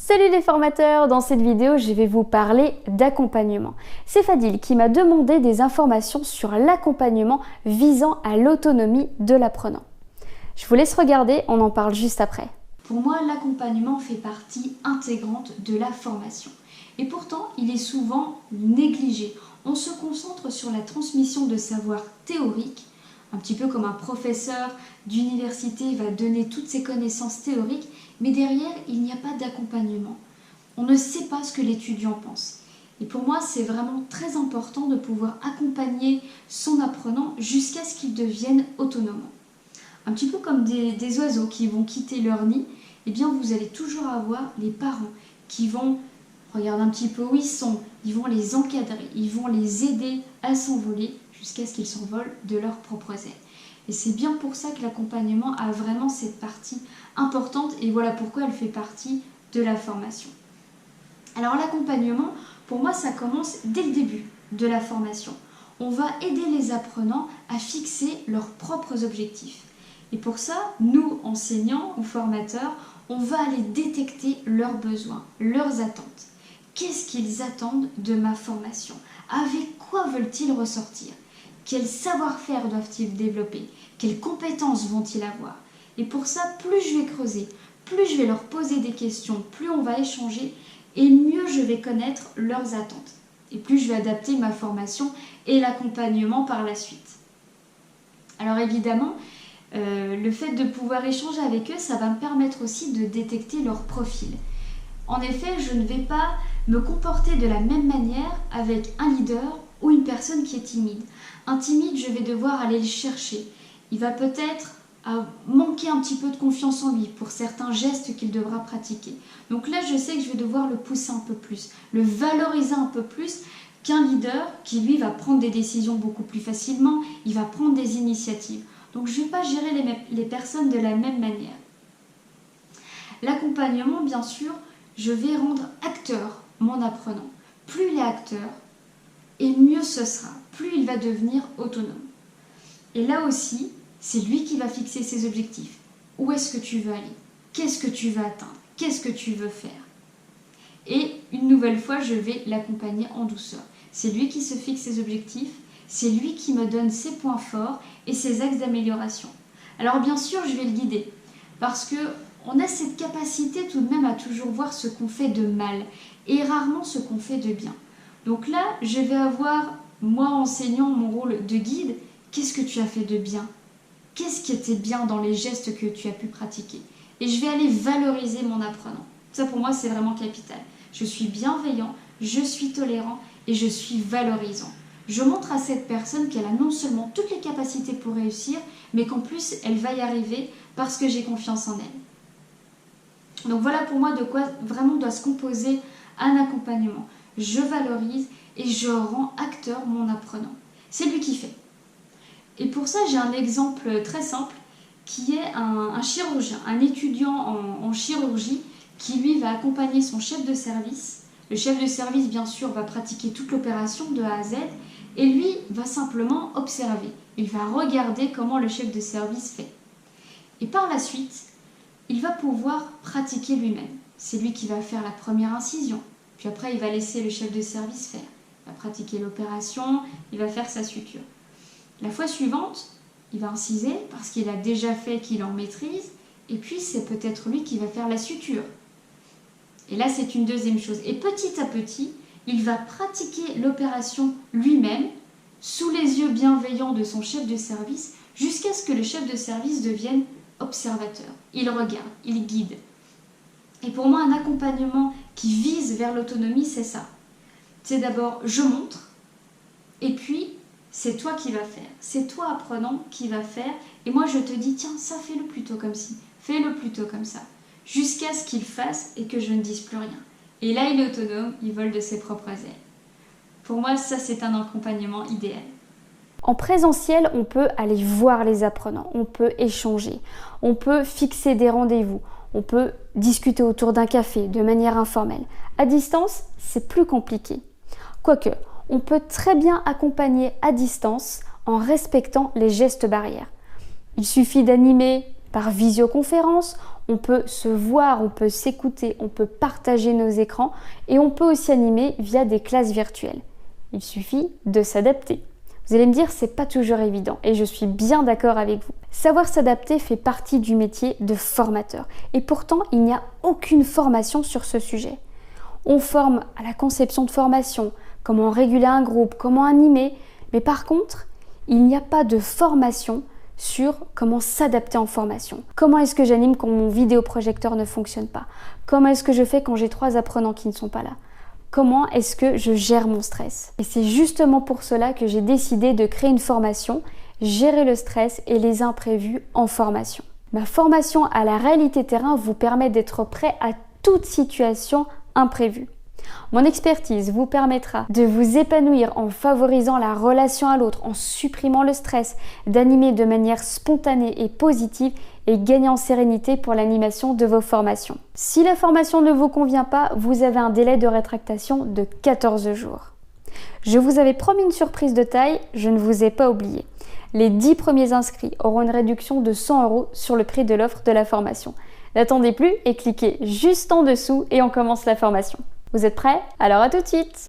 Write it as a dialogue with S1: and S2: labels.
S1: Salut les formateurs, dans cette vidéo je vais vous parler d'accompagnement. C'est Fadil qui m'a demandé des informations sur l'accompagnement visant à l'autonomie de l'apprenant. Je vous laisse regarder, on en parle juste après.
S2: Pour moi, l'accompagnement fait partie intégrante de la formation. Et pourtant, il est souvent négligé. On se concentre sur la transmission de savoirs théoriques, un petit peu comme un professeur d'université va donner toutes ses connaissances théoriques, mais derrière, il n'y a pas d'accompagnement. On ne sait pas ce que l'étudiant pense. Et pour moi, c'est vraiment très important de pouvoir accompagner son apprenant jusqu'à ce qu'il devienne autonome. Un petit peu comme des oiseaux qui vont quitter leur nid, eh bien vous allez toujours avoir les parents qui vont regarder un petit peu où ils sont, ils vont les encadrer, ils vont les aider à s'envoler jusqu'à ce qu'ils s'envolent de leurs propres ailes. Et c'est bien pour ça que l'accompagnement a vraiment cette partie importante et voilà pourquoi elle fait partie de la formation. Alors l'accompagnement, pour moi, ça commence dès le début de la formation. On va aider les apprenants à fixer leurs propres objectifs. Et pour ça, nous, enseignants ou formateurs, on va aller détecter leurs besoins, leurs attentes. Qu'est-ce qu'ils attendent de ma formation? Avec quoi veulent-ils ressortir? Quel savoir-faire doivent-ils développer? Quelles compétences vont-ils avoir? Et pour ça, plus je vais creuser, plus je vais leur poser des questions, plus on va échanger et mieux je vais connaître leurs attentes. Et plus je vais adapter ma formation et l'accompagnement par la suite. Alors évidemment, le fait de pouvoir échanger avec eux, ça va me permettre aussi de détecter leur profil. En effet, je ne vais pas me comporter de la même manière avec un leader ou une personne qui est timide. Un timide, je vais devoir aller le chercher. Il va peut-être manquer un petit peu de confiance en lui pour certains gestes qu'il devra pratiquer. Donc là, je sais que je vais devoir le pousser un peu plus, le valoriser un peu plus qu'un leader qui, lui, va prendre des décisions beaucoup plus facilement, il va prendre des initiatives. Donc je ne vais pas gérer les personnes de la même manière. L'accompagnement, bien sûr, je vais rendre acteur mon apprenant. Plus il est acteur, et mieux ce sera, plus il va devenir autonome. Et là aussi, c'est lui qui va fixer ses objectifs. Où est-ce que tu veux aller? Qu'est-ce que tu veux atteindre? Qu'est-ce que tu veux faire? Et une nouvelle fois, je vais l'accompagner en douceur. C'est lui qui se fixe ses objectifs, c'est lui qui me donne ses points forts et ses axes d'amélioration. Alors bien sûr, je vais le guider, parce qu'on a cette capacité tout de même à toujours voir ce qu'on fait de mal, et rarement ce qu'on fait de bien. Donc là, je vais avoir, moi enseignant, mon rôle de guide, qu'est-ce que tu as fait de bien? Qu'est-ce qui était bien dans les gestes que tu as pu pratiquer? Et je vais aller valoriser mon apprenant. Ça pour moi, c'est vraiment capital. Je suis bienveillant, je suis tolérant et je suis valorisant. Je montre à cette personne qu'elle a non seulement toutes les capacités pour réussir, mais qu'en plus, elle va y arriver parce que j'ai confiance en elle. Donc voilà pour moi de quoi vraiment doit se composer un accompagnement. Je valorise et je rends acteur mon apprenant. C'est lui qui fait. Et pour ça, j'ai un exemple très simple qui est un chirurgien, un étudiant en chirurgie qui lui va accompagner son chef de service. Le chef de service, bien sûr, va pratiquer toute l'opération de A à Z et lui va simplement observer. Il va regarder comment le chef de service fait. Et par la suite, il va pouvoir pratiquer lui-même. C'est lui qui va faire la première incision. Puis après, il va laisser le chef de service faire. Il va pratiquer l'opération, il va faire sa suture. La fois suivante, il va inciser parce qu'il a déjà fait, qu'il en maîtrise. Et puis, c'est peut-être lui qui va faire la suture. Et là, c'est une deuxième chose. Et petit à petit, il va pratiquer l'opération lui-même, sous les yeux bienveillants de son chef de service, jusqu'à ce que le chef de service devienne observateur. Il regarde, il guide. Et pour moi, un accompagnement qui vise vers l'autonomie, c'est ça. C'est d'abord, je montre, et puis, c'est toi qui vas faire. C'est toi, apprenant, qui va faire. Et moi, je te dis, tiens, ça, fais-le plutôt comme ci. Fais-le plutôt comme ça. Jusqu'à ce qu'il fasse et que je ne dise plus rien. Et là, il est autonome, il vole de ses propres ailes. Pour moi, ça, c'est un accompagnement idéal.
S1: En présentiel, on peut aller voir les apprenants, on peut échanger, on peut fixer des rendez-vous, on peut discuter autour d'un café de manière informelle. À distance, c'est plus compliqué. Quoique, on peut très bien accompagner à distance en respectant les gestes barrières. Il suffit d'animer par visioconférence, On peut se voir, on peut s'écouter, on peut partager nos écrans et on peut aussi animer via des classes virtuelles. Il suffit de s'adapter. Vous allez me dire, c'est pas toujours évident et je suis bien d'accord avec vous. Savoir s'adapter fait partie du métier de formateur et pourtant il n'y a aucune formation sur ce sujet. On forme à la conception de formation, comment réguler un groupe, comment animer, mais par contre, il n'y a pas de formation sur comment s'adapter en formation. Comment est-ce que j'anime quand mon vidéoprojecteur ne fonctionne pas? Comment est-ce que je fais quand j'ai 3 apprenants qui ne sont pas là? Comment est-ce que je gère mon stress? Et c'est justement pour cela que j'ai décidé de créer une formation, gérer le stress et les imprévus en formation. Ma formation à la réalité terrain vous permet d'être prêt à toute situation imprévue. Mon expertise vous permettra de vous épanouir en favorisant la relation à l'autre, en supprimant le stress, d'animer de manière spontanée et positive et gagner en sérénité pour l'animation de vos formations. Si la formation ne vous convient pas, vous avez un délai de rétractation de 14 jours. Je vous avais promis une surprise de taille, je ne vous ai pas oublié. Les 10 premiers inscrits auront une réduction de 100 € sur le prix de l'offre de la formation. N'attendez plus et cliquez juste en dessous et on commence la formation. Vous êtes prêts? Alors à tout de suite!